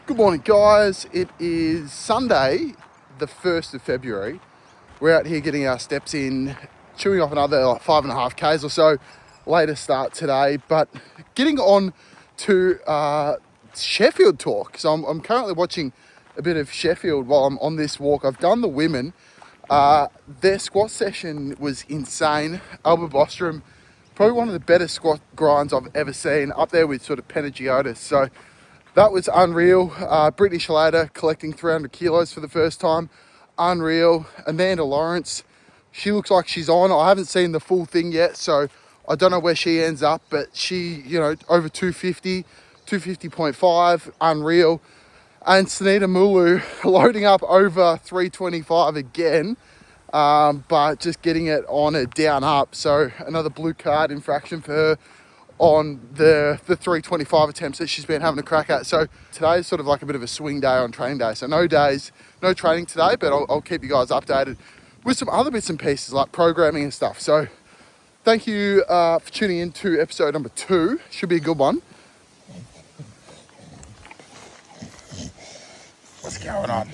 Good morning, guys. It is Sunday, the 1st of February. We're out here getting our steps in, chewing off another 5.5 Ks or so. Later start today, but getting on to Sheffield talk. So I'm currently watching a bit of Sheffield while I'm on this walk. I've done the women. Their squat session was insane. Albert Bostrom, probably one of the better squat grinds I've ever seen, up there with sort of Panagiotis. So that was unreal. Brittany Shalada collecting 300 kilos for the first time. Unreal. Amanda Lawrence, she looks like she's on. I haven't seen the full thing yet, so I don't know where she ends up, but she, over 250, 250.5, unreal. And Sunita Mulu loading up over 325 again, but just getting it on a down up. So another blue card infraction for her on the 325 attempts that she's been having a crack at. So today is sort of like a bit of a swing day on training day. So no training today, but I'll keep you guys updated with some other bits and pieces like programming and stuff. So thank you for tuning in to episode number 2. Should be a good one. What's going on?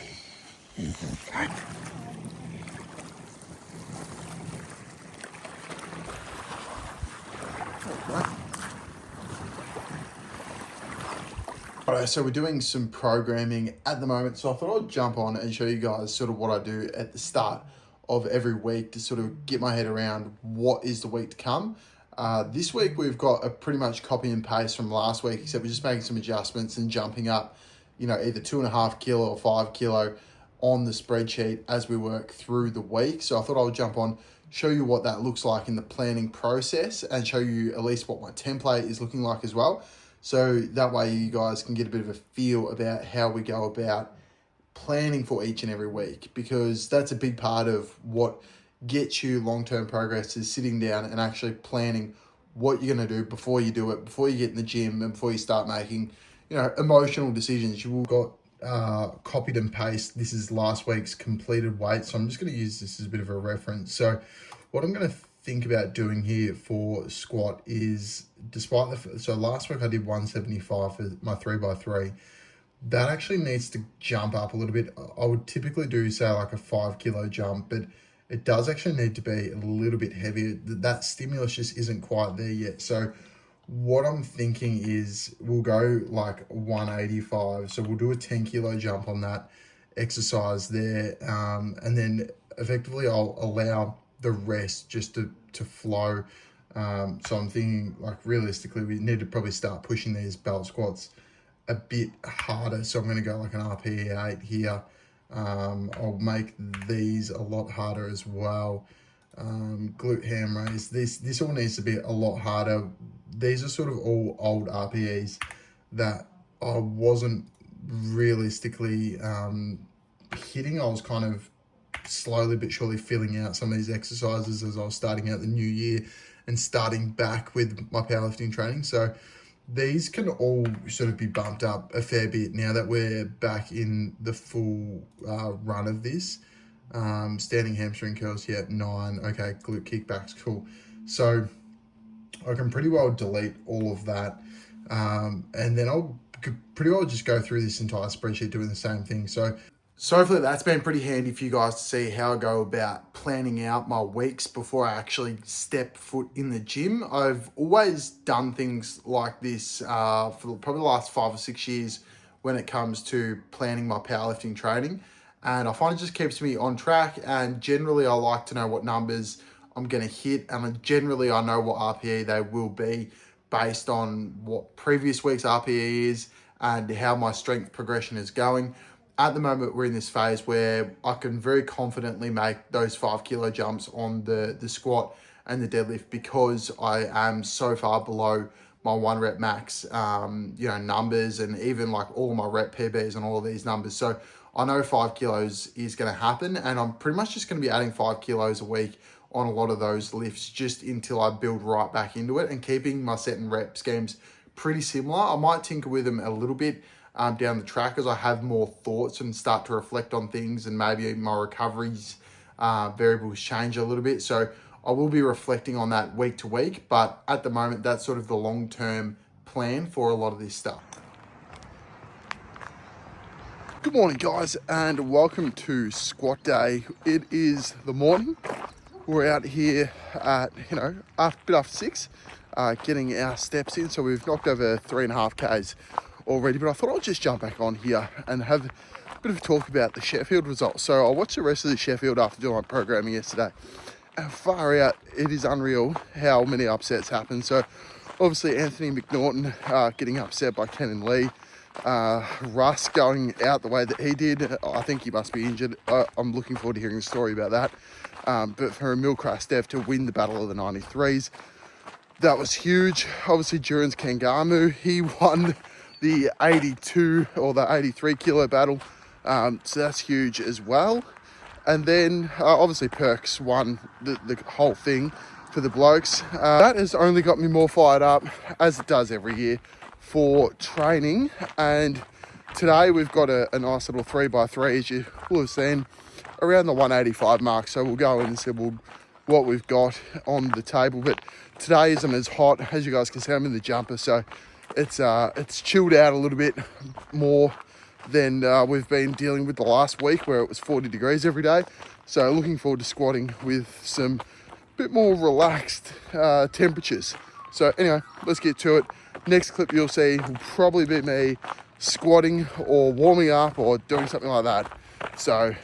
Alright, so we're doing some programming at the moment, so I thought I'd jump on and show you guys sort of what I do at the start of every week to sort of get my head around what is the week to come. This week we've got a pretty much copy and paste from last week, except we're just making some adjustments and jumping up, either 2.5 kilo or 5 kilo on the spreadsheet as we work through the week. So I thought I would jump on, show you what that looks like in the planning process and show you at least what my template is looking like as well. So that way you guys can get a bit of a feel about how we go about planning for each and every week, because that's a big part of what gets you long-term progress, is sitting down and actually planning what you're going to do before you do it, before you get in the gym and before you start making, emotional decisions. You've got copied and paste. This is last week's completed weight. So I'm just going to use this as a bit of a reference. So what I'm going to think about doing here for squat is, so last week I did 175 for my 3x3. That actually needs to jump up a little bit. I would typically do, say, like a 5 kilo jump, but it does actually need to be a little bit heavier. That stimulus just isn't quite there yet. So what I'm thinking is we'll go like 185. So we'll do a 10 kilo jump on that exercise there. And then effectively I'll allow the rest just to flow. So I'm thinking, like, realistically, we need to probably start pushing these belt squats a bit harder. So I'm going to go like an RPE 8 here. I'll make these a lot harder as well. Glute ham raise. This all needs to be a lot harder. These are sort of all old RPEs that I wasn't realistically hitting. I was kind of slowly but surely filling out some of these exercises as I was starting out the new year and starting back with my powerlifting training. So these can all sort of be bumped up a fair bit now that we're back in the full run of this. Standing hamstring curls, 9. Okay, glute kickbacks, cool. So I can pretty well delete all of that. And then I'll pretty well just go through this entire spreadsheet doing the same thing. So hopefully that's been pretty handy for you guys to see how I go about planning out my weeks before I actually step foot in the gym. I've always done things like this for probably the last 5 or 6 years when it comes to planning my powerlifting training. And I find it just keeps me on track. And generally I like to know what numbers I'm going to hit. And generally I know what RPE they will be based on what previous week's RPE is and how my strength progression is going. At the moment, we're in this phase where I can very confidently make those 5 kilo jumps on the squat and the deadlift because I am so far below my 1 rep max, numbers, and even like all my rep PBs and all of these numbers. So I know 5 kilos is going to happen, and I'm pretty much just going to be adding 5 kilos a week on a lot of those lifts just until I build right back into it, and keeping my set and rep schemes pretty similar. I might tinker with them a little bit down the track as I have more thoughts and start to reflect on things, and maybe my recoveries variables change a little bit. So I will be reflecting on that week to week, but at the moment, that's sort of the long-term plan for a lot of this stuff. Good morning, guys, and welcome to squat day. It is the morning. We're out here at, a bit after 6, getting our steps in. So we've knocked over 3.5 Ks already, but I thought I'd just jump back on here and have a bit of a talk about the Sheffield results. So I watched the rest of the Sheffield after doing my programming yesterday. And far out, it is unreal how many upsets happen. So obviously Anthony McNaughton getting upset by Ken and Lee. Russ going out the way that he did. I think he must be injured. I'm looking forward to hearing the story about that. But for a Milcraft Dev to win the Battle of the 93s, that was huge. Obviously, Duran's Kangamu, he won the 82 or the 83 kilo battle. So that's huge as well. And then obviously Perks won the whole thing for the blokes. That has only got me more fired up, as it does every year, for training. And today we've got a nice little 3x3, as you will have seen, around the 185 mark. So we'll go in and see what we've got on the table. But today isn't as hot, as you guys can see. I'm in the jumper, so it's chilled out a little bit more than we've been dealing with the last week, where it was 40 degrees every day. So looking forward to squatting with some bit more relaxed temperatures. So anyway, let's get to it. Next clip you'll see will probably be me squatting or warming up or doing something like that. So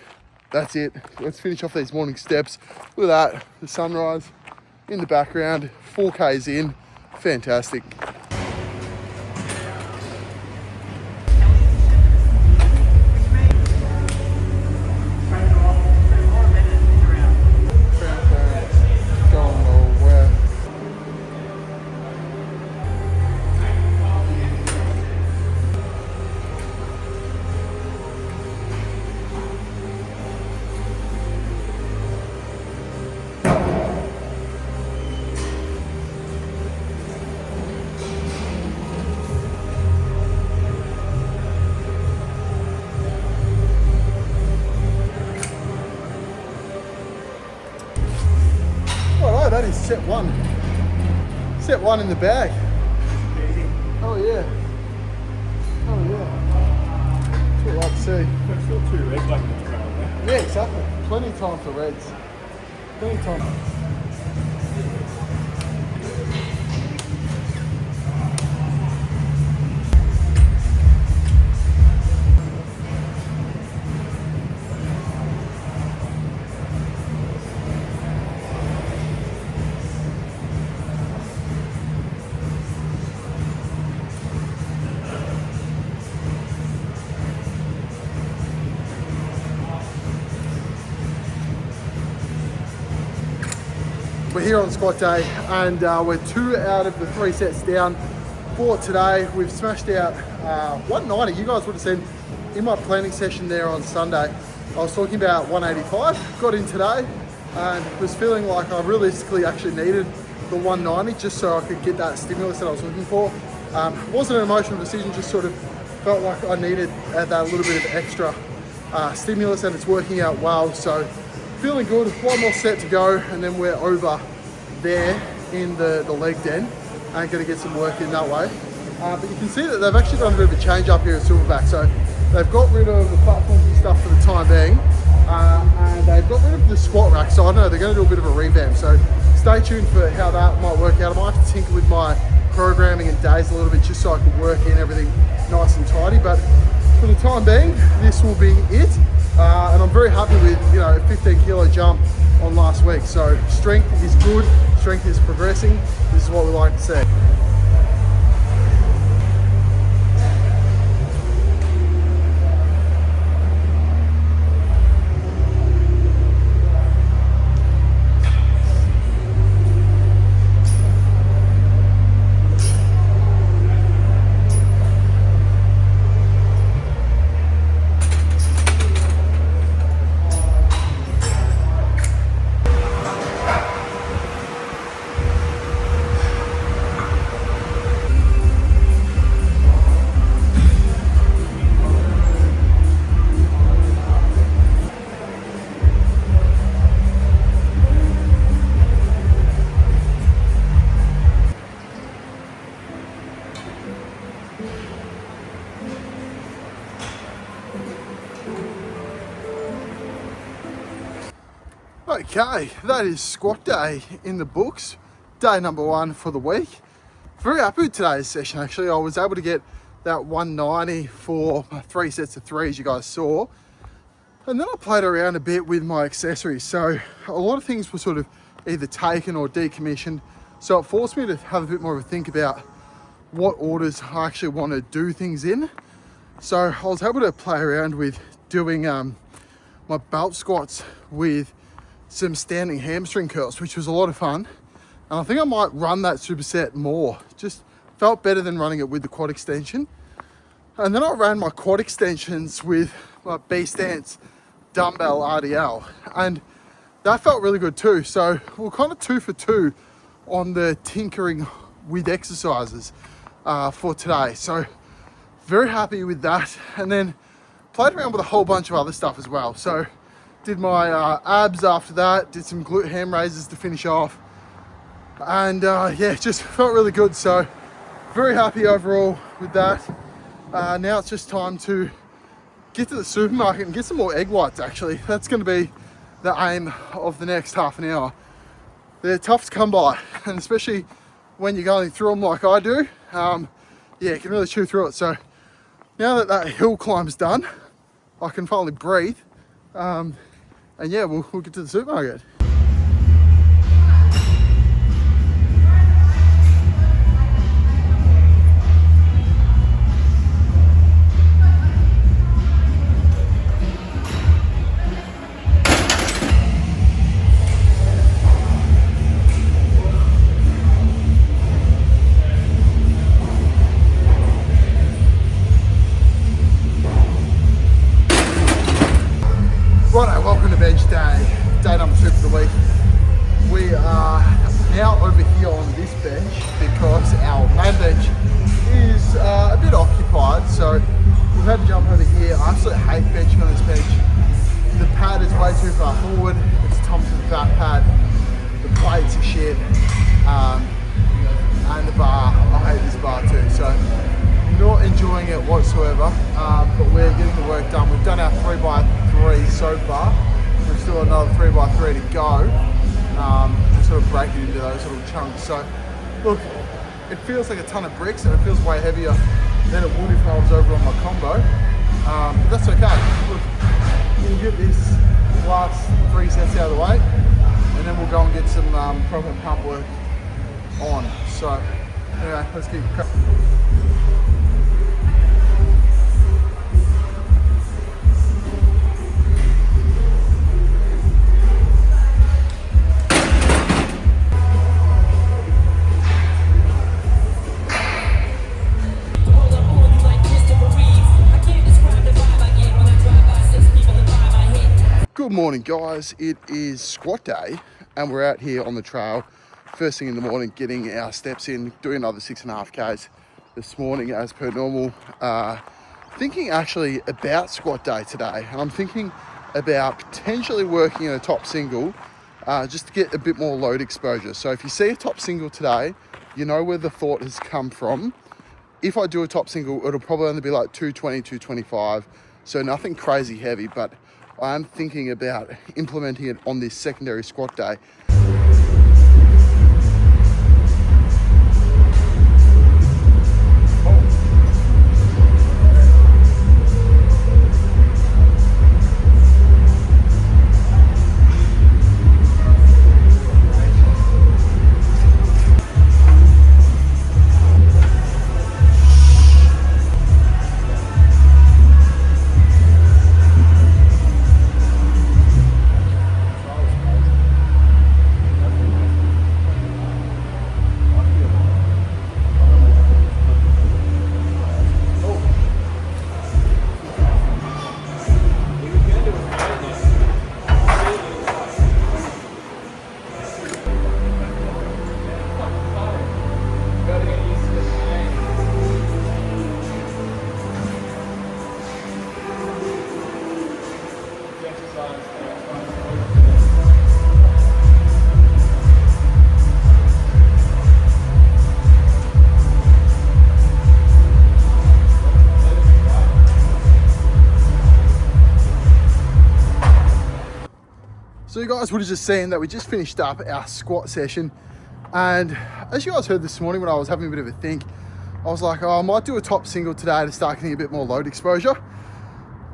that's it. Let's finish off these morning steps. Look at that, the sunrise in the background, 4Ks in, fantastic. That is set one. Set one in the bag. Oh yeah. Oh yeah. That's what I like to see. There's still 2 reds like the trail there. Yeah, exactly. Plenty of time for reds. Plenty of time. We're here on squat day, and we're 2 out of the 3 sets down for today. We've smashed out 190. You guys would have seen in my planning session there on Sunday, I was talking about 185. Got in today and was feeling like I realistically actually needed the 190 just so I could get that stimulus that I was looking for. Wasn't an emotional decision, just sort of felt like I needed that little bit of extra stimulus, and it's working out well. So feeling good. 1 more set to go, and then we're over there in the leg den and going to get some work in that way. But you can see that they've actually done a bit of a change up here at Silverback. So they've got rid of the platforms and stuff for the time being, and they've got rid of the squat rack. So I know they're going to do a bit of a revamp. So stay tuned for how that might work out. I might have to tinker with my programming and days a little bit just so I can work in everything nice and tidy. But for the time being, this will be it. And I'm very happy with, a 15 kilo jump on last week. So strength is good, strength is progressing. This is what we like to see. Okay, that is squat day in the books. Day number 1 for the week. Very happy with today's session actually. I was able to get that 190 for 3 sets of 3 as you guys saw. And then I played around a bit with my accessories. So a lot of things were sort of either taken or decommissioned. So it forced me to have a bit more of a think about what orders I actually want to do things in. So I was able to play around with doing my belt squats with some standing hamstring curls, which was a lot of fun. And I think I might run that superset more. Just felt better than running it with the quad extension. And then I ran my quad extensions with my B-stance dumbbell RDL, and that felt really good too. So we're kind of 2 for 2 on the tinkering with exercises for today. So very happy with that. And then played around with a whole bunch of other stuff as well. So did my abs after that, did some glute ham raises to finish off. And yeah, just felt really good. So very happy overall with that. Now it's just time to get to the supermarket and get some more egg whites actually. That's going to be the aim of the next half an hour. They're tough to come by, and especially when you're going through them like I do, yeah, you can really chew through it. So now that that hill climb's done, I can finally breathe. And yeah, we'll get to the supermarket. Righto, welcome to bench day number 2 for the week. We are now over here on this bench because our main bench is a bit occupied, so we've had to jump over here. I absolutely hate benching on this bench. The pad is way too far forward. It's Thompson's fat pad. The plates are shit, and the bar. I hate this bar too. So not enjoying it whatsoever, but we're getting the work done. We've done our 3x3 so far. We've still got another 3x3 to go, to sort of break it into those little chunks. So look, it feels like a ton of bricks and it feels way heavier than it would if I was over on my combo, but that's okay. Look, we'll get this last 3 sets out of the way and then we'll go and get some proper pump work on. So anyway, let's keep cracking. Good morning guys, it is squat day and we're out here on the trail first thing in the morning getting our steps in, doing another 6.5 Ks this morning as per normal. Thinking actually about squat day today, and I'm thinking about potentially working in a top single just to get a bit more load exposure. So if you see a top single today, you know where the thought has come from. If I do a top single, it'll probably only be like 220, 225, so nothing crazy heavy, but I am thinking about implementing it on this secondary squat day. So you guys would have just seen that we just finished up our squat session, and as you guys heard this morning when I was having a bit of a think, I was like, oh, I might do a top single today to start getting a bit more load exposure.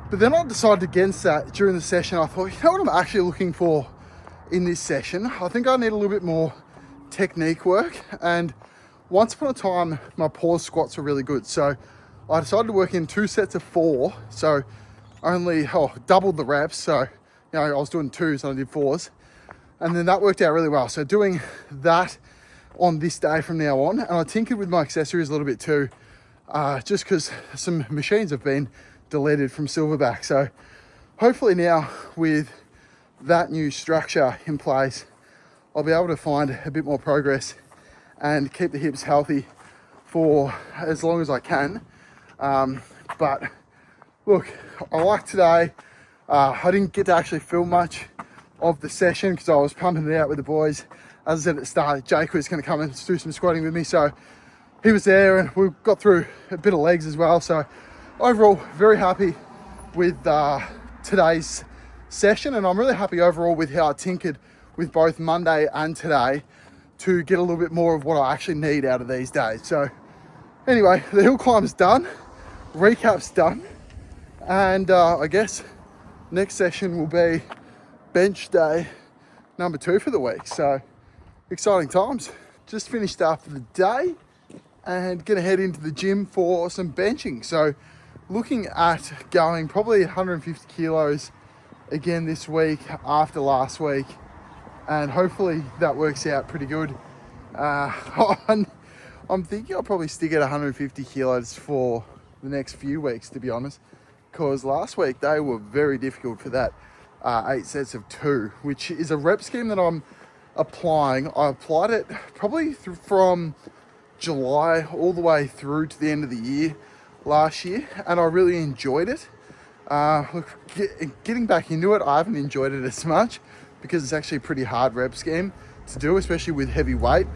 But then I decided against that during the session. I thought, you know what I'm actually looking for in this session? I think I need a little bit more technique work, and once upon a time my pause squats were really good, so I decided to work in 2 sets of 4, so only doubled the reps. So I was doing 2s and I did 4s, and then that worked out really well. So doing that on this day from now on, and I tinkered with my accessories a little bit too, just because some machines have been deleted from Silverback. So hopefully now with that new structure in place, I'll be able to find a bit more progress and keep the hips healthy for as long as I can. But look, I like today. I didn't get to actually film much of the session because I was pumping it out with the boys. As I said at the start, Jake was going to come and do some squatting with me, so he was there, and we got through a bit of legs as well. So overall, very happy with today's session, and I'm really happy overall with how I tinkered with both Monday and today to get a little bit more of what I actually need out of these days. So anyway, the hill climb's done, recap's done, and I guess next session will be bench day number 2 for the week. So exciting times. Just finished after the day and gonna head into the gym for some benching. So looking at going probably 150 kilos again this week after last week, and hopefully that works out pretty good. I'm thinking I'll probably stick at 150 kilos for the next few weeks, to be honest, because last week they were very difficult for that 8 sets of 2, which is a rep scheme that I'm applying. I applied it probably from July all the way through to the end of the year last year, and I really enjoyed it. Look, getting back into it, I haven't enjoyed it as much because it's actually a pretty hard rep scheme to do, especially with heavy weight.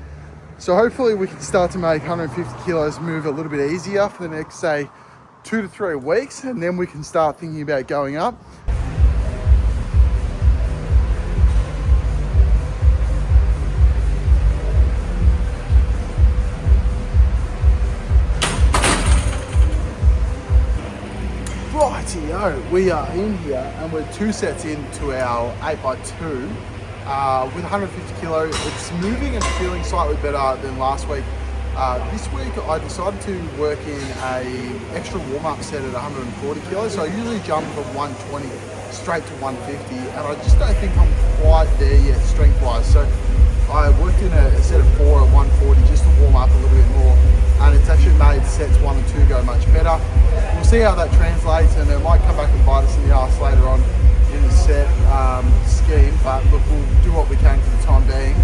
So hopefully we can start to make 150 kilos move a little bit easier for the next, say, 2 to 3 weeks, and then we can start thinking about going up. Rightio, we are in here and we're 2 sets into our 8x2 with 150 kilo. It's moving and feeling slightly better than last week. This week I decided to work in a extra warm-up set at 140 kilos. So I usually jump from 120 straight to 150, and I just don't think I'm quite there yet strength-wise. So I worked in a set of 4 at 140 just to warm up a little bit more, and it's actually made sets 1 and 2 go much better. We'll see how that translates, and it might come back and bite us in the arse later on in the set scheme, but look, we'll do what we can for the time being.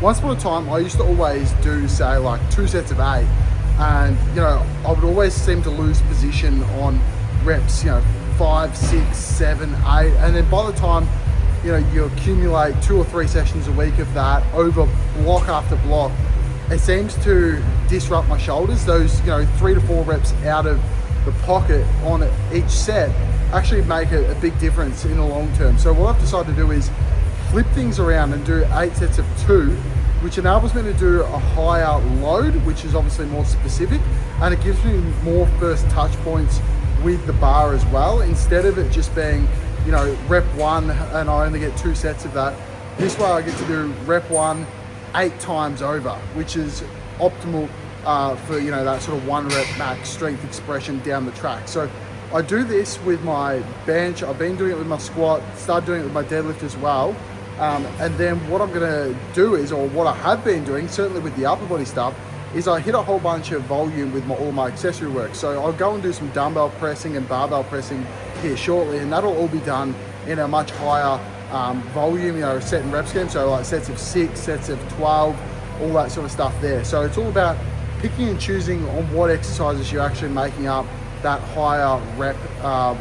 Once upon a time, I used to always do, say, like 2 sets of 8, and I would always seem to lose position on reps, 5, 6, 7, 8, and then by the time you accumulate 2 or 3 sessions a week of that over block after block, it seems to disrupt my shoulders. Those 3 to 4 reps out of the pocket on each set actually make a big difference in the long term. So what I've decided to do is flip things around and do 8 sets of 2, which enables me to do a higher load, which is obviously more specific, and it gives me more first touch points with the bar as well, instead of it just being rep 1 and I only get 2 sets of that. This way I get to do rep 1 8 times over, which is optimal for that sort of 1 rep max strength expression down the track. So I do this with my bench. I've been doing it with my squat, started doing it with my deadlift as well. And then what I'm gonna do is, or what I have been doing, certainly with the upper body stuff, is I hit a whole bunch of volume with all my accessory work. So I'll go and do some dumbbell pressing and barbell pressing here shortly, and that'll all be done in a much higher volume, set and rep scheme. So like sets of 6, sets of 12, all that sort of stuff there. So it's all about picking and choosing on what exercises you're actually making up that higher rep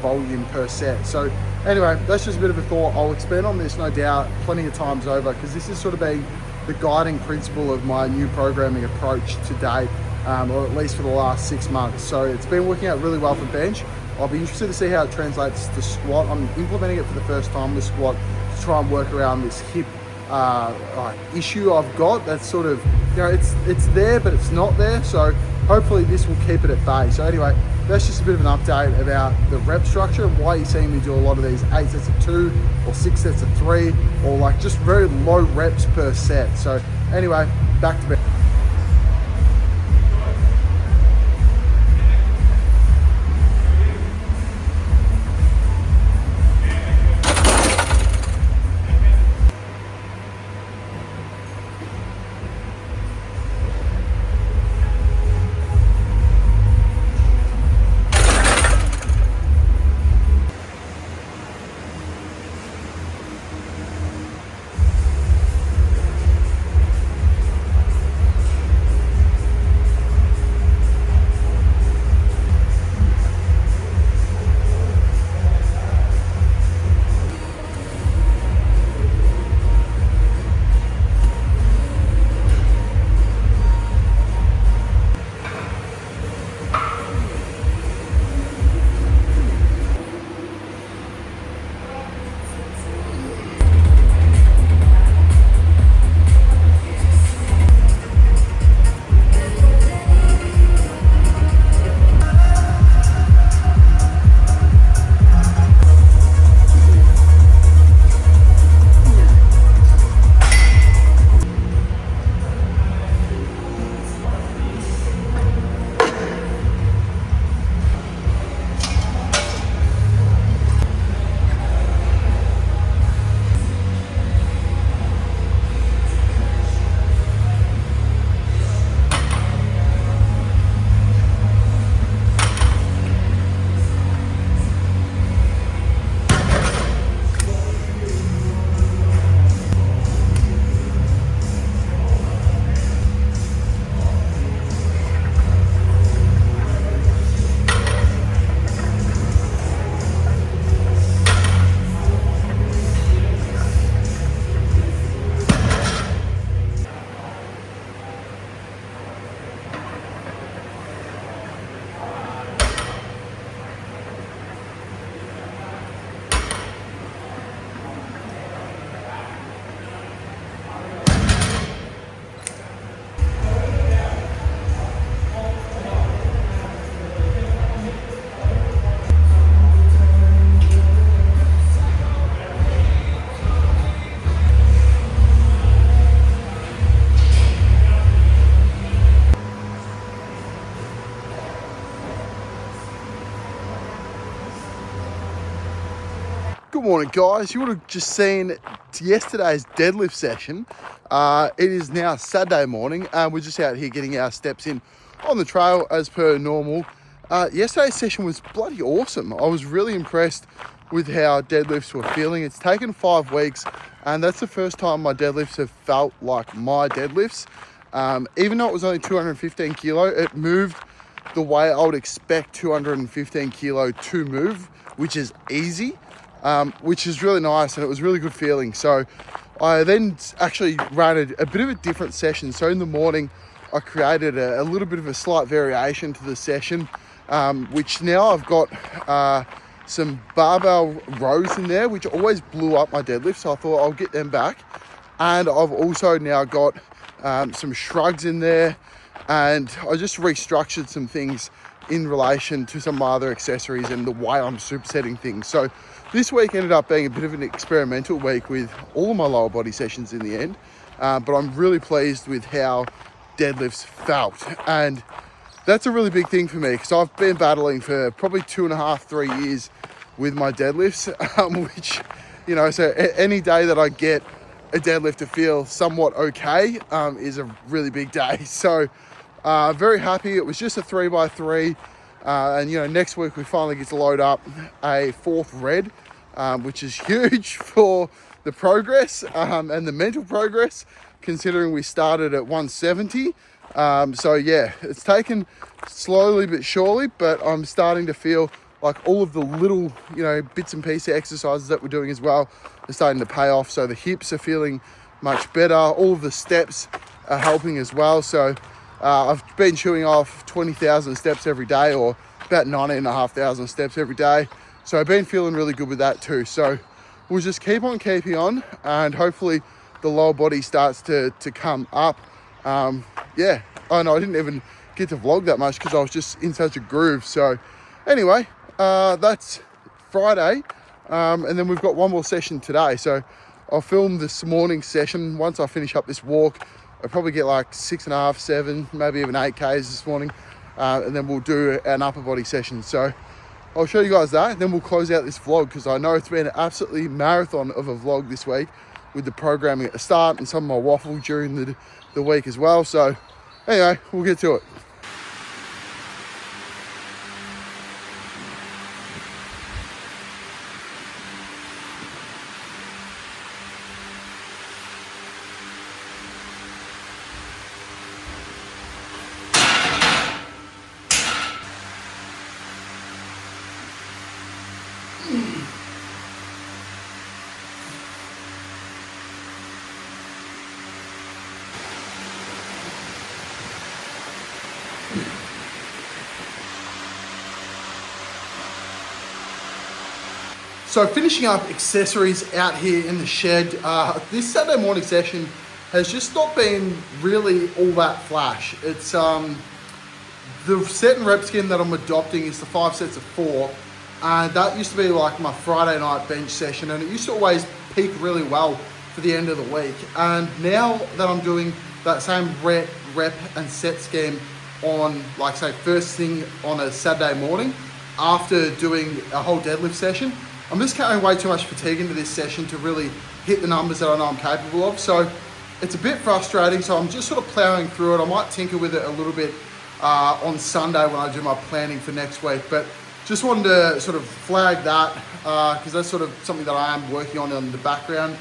volume per set. So anyway, that's just a bit of a thought. I'll expand on this, no doubt, plenty of times over, because this has sort of been the guiding principle of my new programming approach to date. or at least for the last 6 months. So it's been working out really well for bench. I'll be interested to see how it translates to squat. I'm implementing it for the first time with squat to try and work around this hip issue I've got. That's sort of, it's there, but it's not there. So hopefully this will keep it at bay. So anyway, that's just a bit of an update about the rep structure and why you're seeing me do a lot of these 8 sets of 2 or 6 sets of 3, or like just very low reps per set. So anyway, back to bed. Good morning, guys. You would have just seen yesterday's deadlift session. It is now Saturday morning, and we're just out here getting our steps in on the trail as per normal. Yesterday's session was bloody awesome. I was really impressed with how deadlifts were feeling. It's taken 5 weeks, and that's the first time my deadlifts have felt like my deadlifts. Even though it was only 215 kilo, it moved the way I would expect 215 kilo to move, which is easy. Which is really nice, and it was really good feeling. So I then actually ran a bit of a different session. So in the morning, I created a little bit of a slight variation to the session, which now I've got some barbell rows in there, which always blew up my deadlift. So I thought I'll get them back. And I've also now got some shrugs in there, and I just restructured some things in relation to some of my other accessories and the way I'm supersetting things. So this week ended up being a bit of an experimental week with all of my lower body sessions in the end, but I'm really pleased with how deadlifts felt. And that's a really big thing for me, because I've been battling for probably 2.5, 3 years with my deadlifts, which, so any day that I get a deadlift to feel somewhat okay is a really big day. So very happy. It was just a 3x3, and next week we finally get to load up a 4th red, which is huge for the progress and the mental progress, considering we started at 170. So yeah, it's taken slowly but surely, but I'm starting to feel like all of the little bits and pieces exercises that we're doing as well are starting to pay off. So the hips are feeling much better, all of the steps are helping as well. So I've been chewing off 20,000 steps every day, or about 19,500 steps every day. So I've been feeling really good with that too. So we'll just keep on keeping on, and hopefully the lower body starts to come up. Yeah, I know I didn't even get to vlog that much because I was just in such a groove. So anyway, that's Friday, and then we've got one more session today. So I'll film this morning session. Once I finish up this walk, I'll probably get like 6.5, 7, maybe even 8 Ks this morning, and then we'll do an upper body session. So I'll show you guys that, and then we'll close out this vlog, because I know it's been an absolutely marathon of a vlog this week with the programming at the start and some of my waffle during the week as well. So anyway, we'll get to it. So finishing up accessories out here in the shed, this Saturday morning session has just not been really all that flash. It's the set and rep scheme that I'm adopting is the 5 sets of 4, and that used to be like my Friday night bench session, and it used to always peak really well for the end of the week. And now that I'm doing that same rep and set scheme on, like say, first thing on a Saturday morning after doing a whole deadlift session, I'm just carrying way too much fatigue into this session to really hit the numbers that I know I'm capable of. So it's a bit frustrating. So I'm just sort of plowing through it. I might tinker with it a little bit on Sunday when I do my planning for next week. But just wanted to sort of flag that because that's sort of something that I am working on in the background.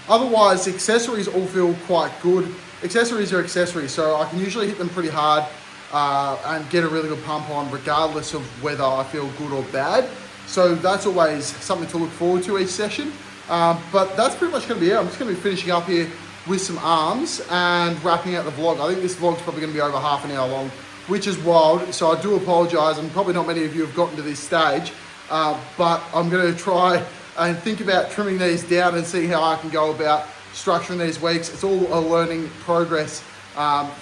Otherwise, accessories all feel quite good. Accessories are accessories, so I can usually hit them pretty hard and get a really good pump on regardless of whether I feel good or bad. So that's always something to look forward to each session. But that's pretty much going to be it. I'm just going to be finishing up here with some arms and wrapping out the vlog. I think this vlog's probably going to be over half an hour long, which is wild. So I do apologize, and probably not many of you have gotten to this stage. But I'm going to try and think about trimming these down and see how I can go about structuring these weeks. It's all a learning progress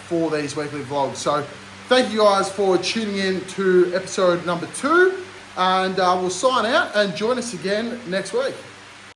for these weekly vlogs. So thank you guys for tuning in to episode number 2. And we'll sign out and join us again next week.